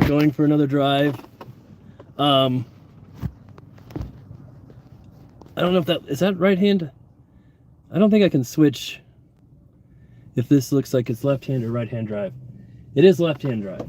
going for another drive. I don't know if is that right hand? I don't think I can switch if this looks like it's left hand or right hand drive. It is left hand drive.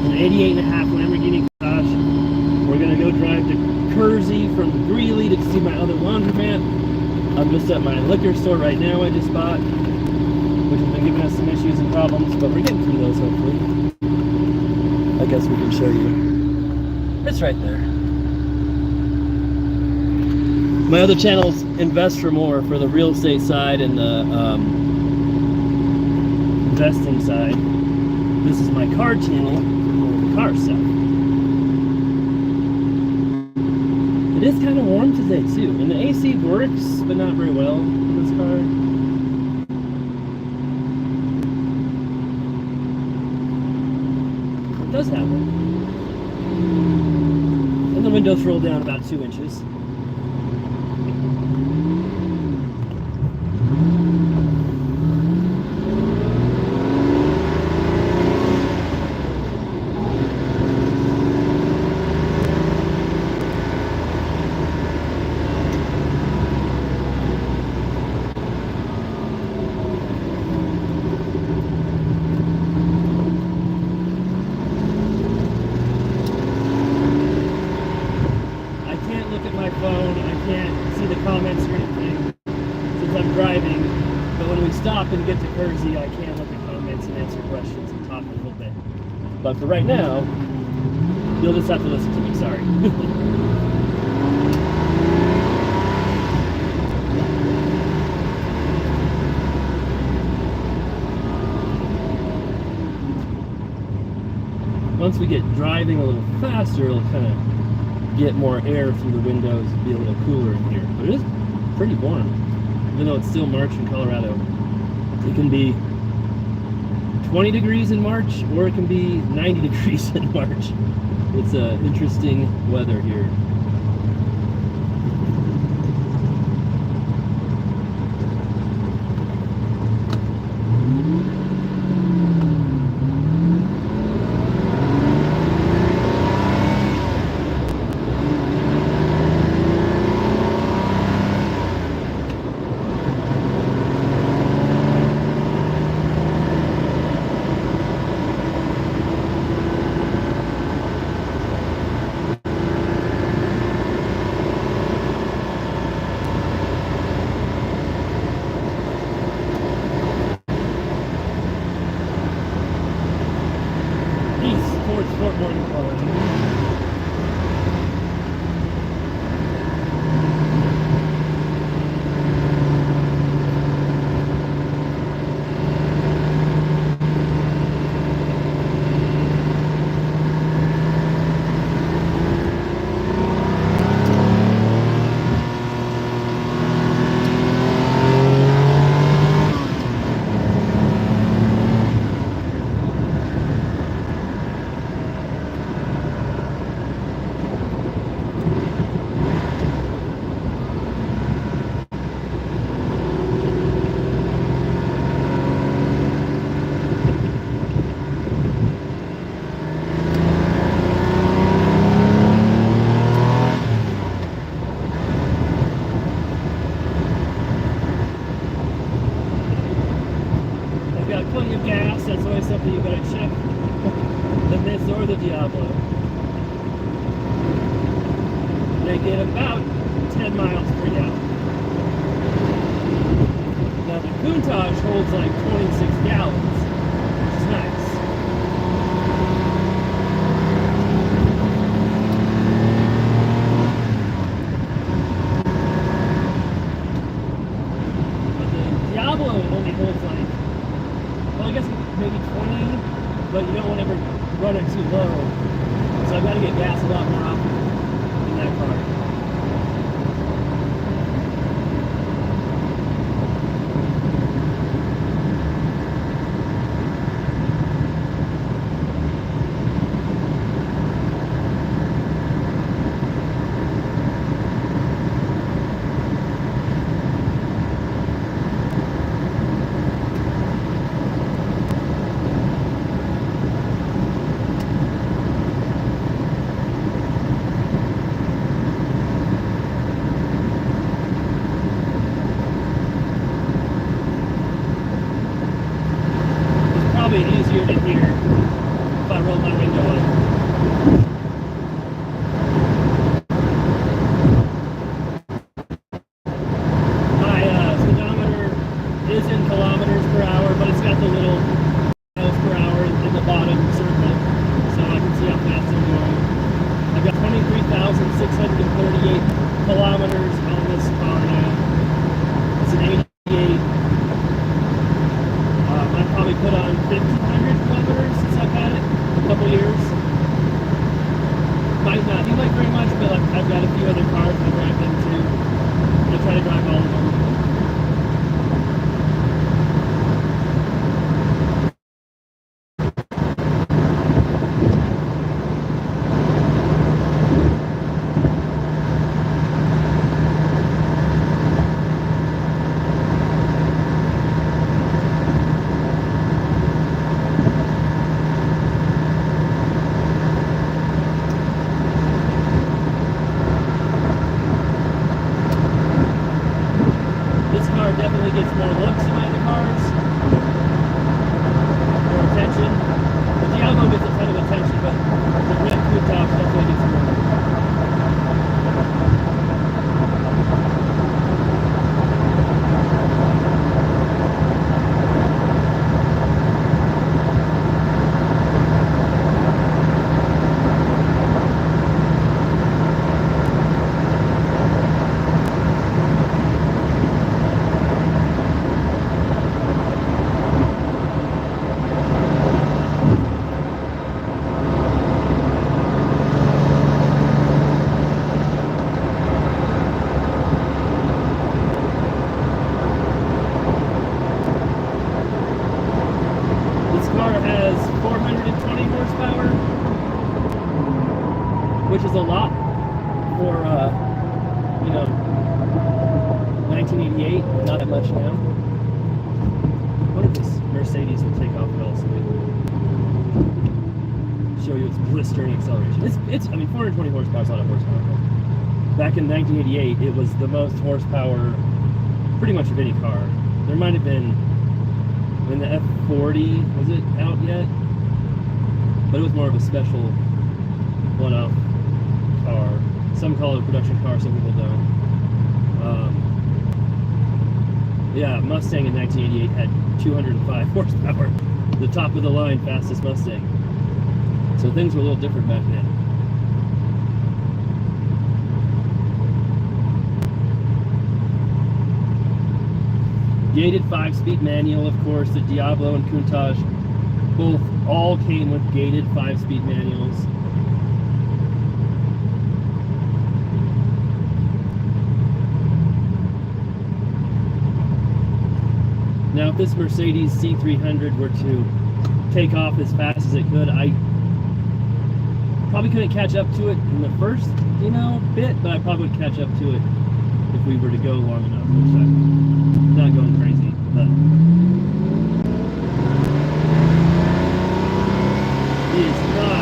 An 88.5 Lamborghini Countach. We're gonna go drive to Kersey from Greeley to see my other laundromat. I'm just at my liquor store right now I just bought, which has been giving us some issues and problems, but we're getting through those hopefully. I guess we can show you. It's right there. My other channel's Investfourmore for the real estate side and the investing side. This is my car channel for more of the car stuff. It is kind of warm today too, and the AC works, but not very well in this car. It does happen. And the windows roll down about 2 inches. And get to Kersey, I can look at comments and answer questions and talk a little bit. But for right now, you'll just have to listen to me, sorry. Once we get driving a little faster, it'll kind of get more air through the windows and be a little cooler in here. But it is pretty warm, even though it's still March in Colorado. It can be 20 degrees in March, or it can be 90 degrees in March. It's interesting weather here. Something you gotta check. The Miz or the Diablo. They get about 10 miles per gallon. Now the Countach holds like 26 gallons, which is nice. But the Diablo only holds like, well, I guess maybe 20, but you don't want to ever run it too low. So I've got to get gas a lot more often in that car. my window on. My speedometer is in kilometers per hour, but it's got the little miles per hour in the bottom circle, so I can see how fast I'm going. I've got 23,638 kilometers on this car now. It's an 88. I probably put on 1,500 kilometers since I've had it, a couple years. Might not be like very much, but I've got a few other cars I drive them too. I try to drive all of them. Definitely gets more looks than my other cars, more attention. The Diablo gets a ton of attention, but the red Countach definitely gets more. Has 420 horsepower, which is a lot for 1988. Not that much now. I wonder if this Mercedes will take off at all, so we show you its blistering acceleration. It's I mean 420 horsepower is a lot of horsepower. Back in 1988, it was the most horsepower pretty much of any car. There might have been. When the F40, was it out yet? But it was more of a special one-off car. Some call it a production car, some people don't. Yeah, Mustang in 1988 had 205 horsepower. The top of the line fastest Mustang. So things were a little different back then. Gated 5-speed manual, of course. The Diablo and Countach all came with gated 5-speed manuals. Now, if this Mercedes C300 were to take off as fast as it could, I probably couldn't catch up to it in the first, bit, but I probably would catch up to it if we were to go long enough, which I'm not going crazy, but it is not.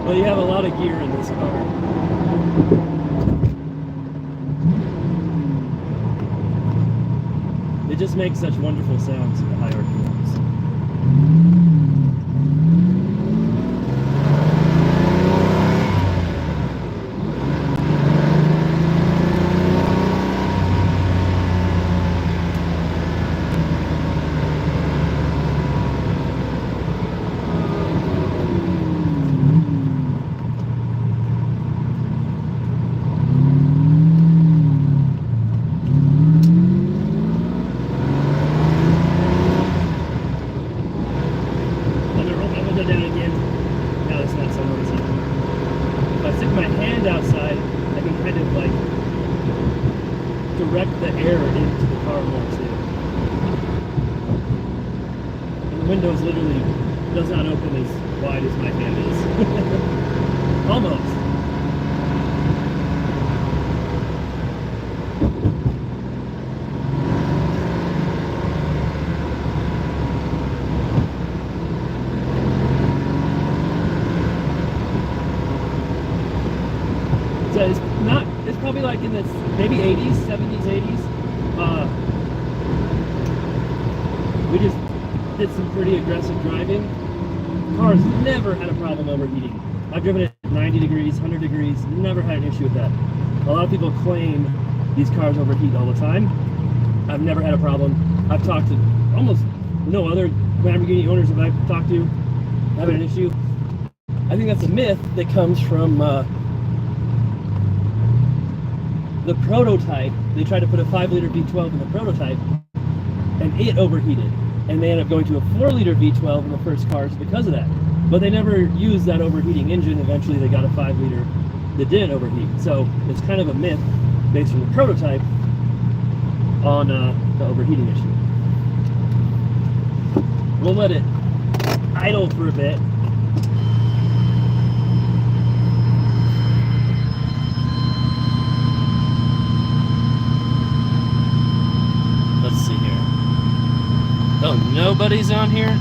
Well, you have a lot of gear in this car. It just makes such wonderful sounds in the high RPMs. Outside, I can kind of like direct the air into the car more too. And the windows literally does not open as wide as my hand is. Almost. It's probably like in the maybe 80s, 70s, 80s. We just did some pretty aggressive driving. Cars never had a problem overheating. I've driven it 90 degrees, 100 degrees, never had an issue with that. A lot of people claim these cars overheat all the time. I've never had a problem. I've talked to almost no other Lamborghini owners that I've talked to having an issue. I think that's a myth that comes from the prototype. They tried to put a 5-liter V12 in the prototype, and it overheated. And they ended up going to a 4-liter V12 in the first cars because of that. But they never used that overheating engine. Eventually they got a 5-liter that didn't overheat. So it's kind of a myth based on the prototype on the overheating issue. We'll let it idle for a bit. Let's see here. Oh, nobody's on here?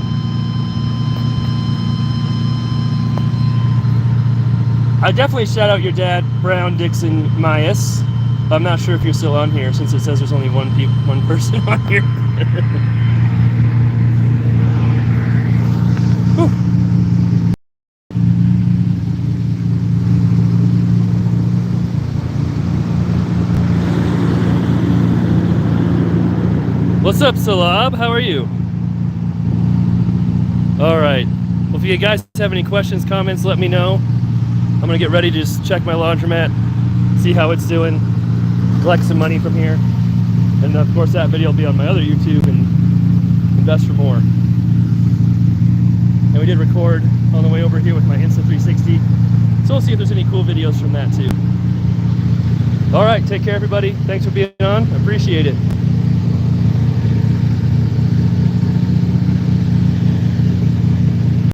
I definitely shout out your dad, Brown Dixon Myas. I'm not sure if you're still on here since it says there's only one person on here. What's up, Salab? How are you? All right. Well, if you guys have any questions, comments, let me know. I'm gonna get ready to just check my laundromat, see how it's doing, collect some money from here, and of course that video will be on my other YouTube and Investfourmore. And we did record on the way over here with my Insta360, so we'll see if there's any cool videos from that too. All right, take care, everybody. Thanks for being on. I appreciate it.